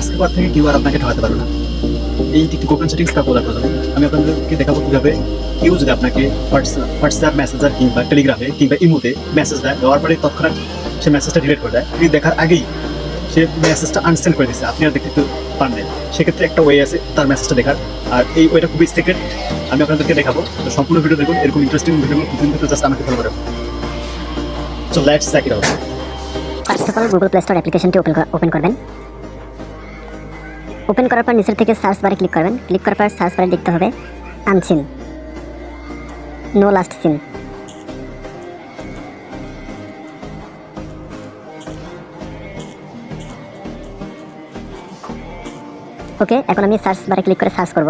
আজকের পর থেকে কেউ আর আপনাকে ঠকাতে পারবে না। এই একটি গোপন সেটিংস তা বলার প্রয়োজন। আমি আপনাদেরকে দেখাবো কিভাবে কেউ যদি আপনাকে হোয়াটসঅ্যাপ মেসেঞ্জার কিংবা টেলিগ্রামে কিংবা ইমোতে মেসেজ দেয়, দেওয়ার পরে তৎক্ষণাৎ সে মেসেজটা ডিলিট করে দেয়। আপনি দেখার আগেই সে মেসেজটা আনসেন্ড করে দিচ্ছে, আপনি আর দেখতে পারবেন। সেক্ষেত্রে একটা ওয়ে আছে তার মেসেজটা দেখার, আর এই ওয়েটা খুবই সিক্রেট। আমি আপনাদেরকে দেখাবো, তো সম্পূর্ণ ভিডিও দেখুন। এরকম ইন্টারেস্টিং ভিডিও জাস্ট আমাকে ফলো করুন। So let's check it out. First of all Google Play Store অ্যাপ্লিকেশনটি ওপেন করবেন। ওপেন করার পর নিচের থেকে সার্চ বারে ক্লিক করবেন। ক্লিক করার পর সার্চ বারে লিখতে হবে আনসিন, নো লাস্ট সিন। ওকে, এখন আমি সার্চ বারে ক্লিক করে সার্চ করব।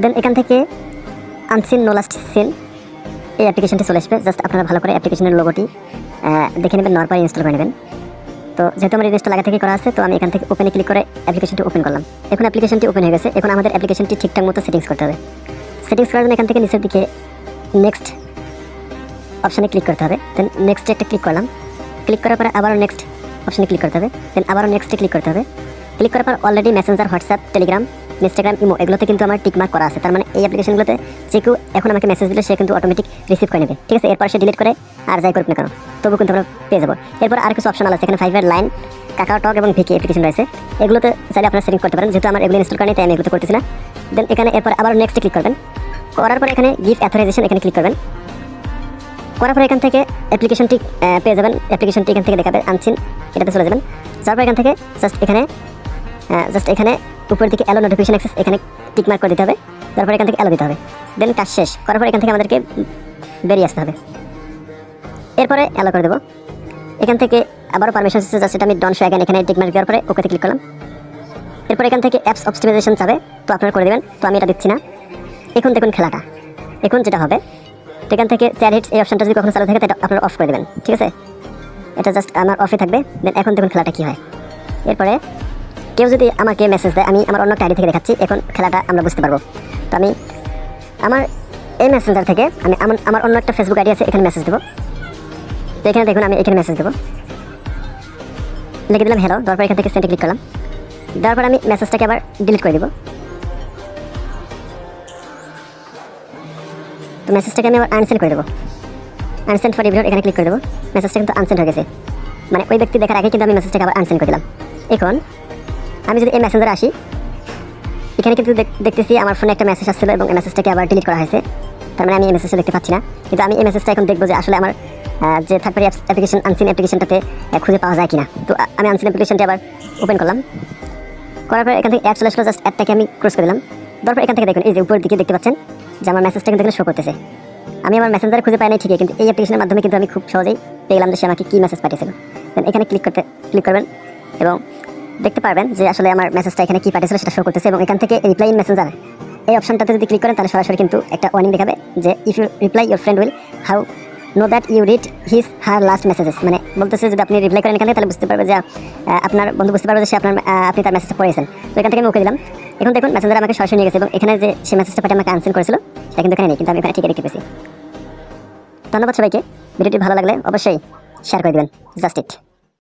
দেন এখান থেকে আনসিন নো লাস্ট সিন এই অ্যাপ্লিকেশনটি চলে আসবে। জাস্ট আপনারা ভালো করে অ্যাপ্লিকেশনের লোগোটি দেখে নেবেন, নেওয়ার পরে ইনস্টল করে নেবেন। তো যেহেতু আমার রেজিস্টার লাগা থেকে করা আছে, তো আমি এখান থেকে ওপেনে ক্লিক করে অ্যাপ্লিকেশনটি ওপেন করলাম। এখন অ্যাপ্লিকেশনটি ওপেন হয়ে গেছে। এখন আমাদের অ্যাপ্লিকেশনটি ঠিকঠাক মতো সেটিংস করতে হবে। সেটিংস করার জন্য এখান থেকে নিচের দিকে নেক্সট অপশানে ক্লিক করতে হবে। দেন নেক্সটে একটা ক্লিক করলাম। ক্লিক করার পরে আবারও নেক্সট অপশানে ক্লিক করতে হবে। দেন আবারও নেক্সটে ক্লিক করতে হবে। ক্লিক করার পর already Messenger, WhatsApp, Telegram, Instagram, imo এগুলোতে কিন্তু আমার টিকমার্ক করা আছে। তার মানে এই অ্যাপ্লিকেশনগুলোতে যে কেউ এখন আমাকে মেসেজ দিলে সে কিন্তু অটোমেটিক রিসিভ করে নেবে। ঠিক আছে, এরপর সে ডিলিট করে আর যাই করুক না কেন, তবু কিন্তু আমরা পেয়ে যাবো। এরপর আর কিছু অপশনাল আছে, এখানে ফাইবার, লাইন, কাকাওটক এবং ভিকি অ্যাপ্লিকেশন রয়েছে। এগুলোতে চাইলে আপনারা সেটিং করতে পারেন। যেহেতু আমার এগুলো ইনস্টল করেনি তাই আমি এগুলোতে করতেছি না। দেন এখানে এরপর আবার নেক্সটে ক্লিক করবেন। করার পরে এখানে গিভ অথরাইজেশন এখানে ক্লিক করবেন। করার পরে এখান থেকে অ্যাপ্লিকেশনটি পেয়ে যাবেন। অ্যাপ্লিকেশনটি এখান থেকে দেখাবে আনসিন, এটাতে চলে যাবেন। তারপর এখান থেকে জাস্ট এখানে উপরের দিকে অ্যালো নোটিফিকেশন অ্যাক্সেস এখানে টিকমার্ক করে দিতে হবে। তারপর এখান থেকে অ্যালো দিতে হবে। দেন কাজ শেষ করার পর এখান থেকে আমাদেরকে বেরিয়ে আসতে হবে। এরপরে অ্যালো করে দেবো। এখান থেকে আবারও পারমিশন আসছে, জাস্ট এটা আমি ডন শো অ্যাগেন এখানে টিকমার্ক দেওয়ার পরে ওকেতে ক্লিক করলাম। এরপর এখান থেকে অ্যাপস অপটিমাইজেশন চাবে, তো আপনারা করে দেবেন। তো আমি এটা দিচ্ছি না। এখন দেখুন খেলাটা, এখন যেটা হবে তো এখান থেকে শেয়ার হিটস এই অপশনটা যদি কখনো চালু থাকে এটা আপনারা অফ করে দেবেন। ঠিক আছে, এটা জাস্ট আমার অফে থাকবে। দেন এখন দেখুন খেলাটা কী হয়। এরপরে কেউ যদি আমাকে মেসেজ দেয়, আমি আমার অন্য একটা আইডি থেকে দেখাচ্ছি, এখন খেলাটা আমরা বুঝতে পারবো। তো আমি আমার এই মেসেঞ্জার থেকে আমি আমার অন্য একটা ফেসবুক আইডি আছে, এখানে মেসেজ দেবো। তো এখানে দেখুন আমি এখানে মেসেজ দেবো, লিখে দিলাম হ্যালো। তারপর এখান থেকে সেন্ডে ক্লিক করলাম। দেওয়ার পর আমি মেসেজটাকে আবার ডিলিট করে দেবো। তো মেসেজটাকে আমি আবার আনসেন্ড করে দেবো। আনসেন্ড ফর ইভিনিং এখানে ক্লিক করে দেবো। মেসেজটা কিন্তু আনসেন্ড হয়ে গেছে, মানে ওই ব্যক্তি দেখার আগে কিন্তু আমি মেসেজটাকে আবার আনসেন্ড করে দিলাম। এখন আমি যদি এই মেসেঞ্জারে আসি, এখানে কিন্তু দেখতেছি আমার ফোনে একটা মেসেজ আসছিল এবং এই মেসেজটাকে আবার ডিলিট করা হয়েছে। তার মানে আমি এই মেসেজটা দেখতে পাচ্ছি না, কিন্তু আমি এই মেসেজটা এখন দেখবো যে আসলে আমার যে থার্ড পার্টি অ্যাপ্লিকেশন আনসিন অ্যাপ্লিকেশনটাতে খুঁজে পাওয়া যায় কিনা। তো আমি আনসিন অ্যাপ্লিকেশনটি আবার ওপেন করলাম। করার পর এখান থেকে অ্যাড চলে আসলো, জাস্ট অ্যাডটাকে আমি ক্লোজ করে দিলাম। তারপর এখান থেকে দেখুন এই যে উপরের দিকে দেখতে পাচ্ছেন যে আমার মেসেজটা কিন্তু এখানে শো করতেছে। আমি আমার মেসেঞ্জারে খুঁজে পাই নাই ঠিকই, কিন্তু এই অ্যাপ্লিকেশনের মাধ্যমে কিন্তু আমি খুব সহজেই পেয়ে গেলাম যে সে আমাকে কী মেসেজ পাঠিয়েছিল। দেন এখানে ক্লিক করবেন এবং দেখতে পারবেন যে আসলে আমার মেসেজটা এখানে কী পাঠিয়েছিল সেটা শো করতেছে। এবং এখান থেকে রিপ্লাই ইন মেসেঞ্জার এই অপশনটাতে যদি ক্লিক করেন তাহলে সরাসরি কিন্তু একটা ওয়ার্নিং দেখাবে যে if you reply your friend will how know that you read his her last messages. মানে বলতেছে যদি আপনি রিপ্লাই করেন এখানে তাহলে বুঝতে পারবে যে আপনার বন্ধু বুঝতে পারবে যে আপনি তার মেসেজটা পড়েছেন। তো এখান থেকে আমি ওকে দিলাম। এখন দেখুন মেসেঞ্জার আমাকে সরাসরি নিয়ে গেছে এবং এখানে যে সে মেসেজটা পাঠিয়ে আমাকে আনসেন্ড করেছিল সেটা কিন্তু এখানে নেই, কিন্তু আমি এখানে ঠিক রেখে পেয়েছি। ধন্যবাদ সবাইকে। ভিডিওটি ভালো লাগলে অবশ্যই শেয়ার করে দেবেন। Just it.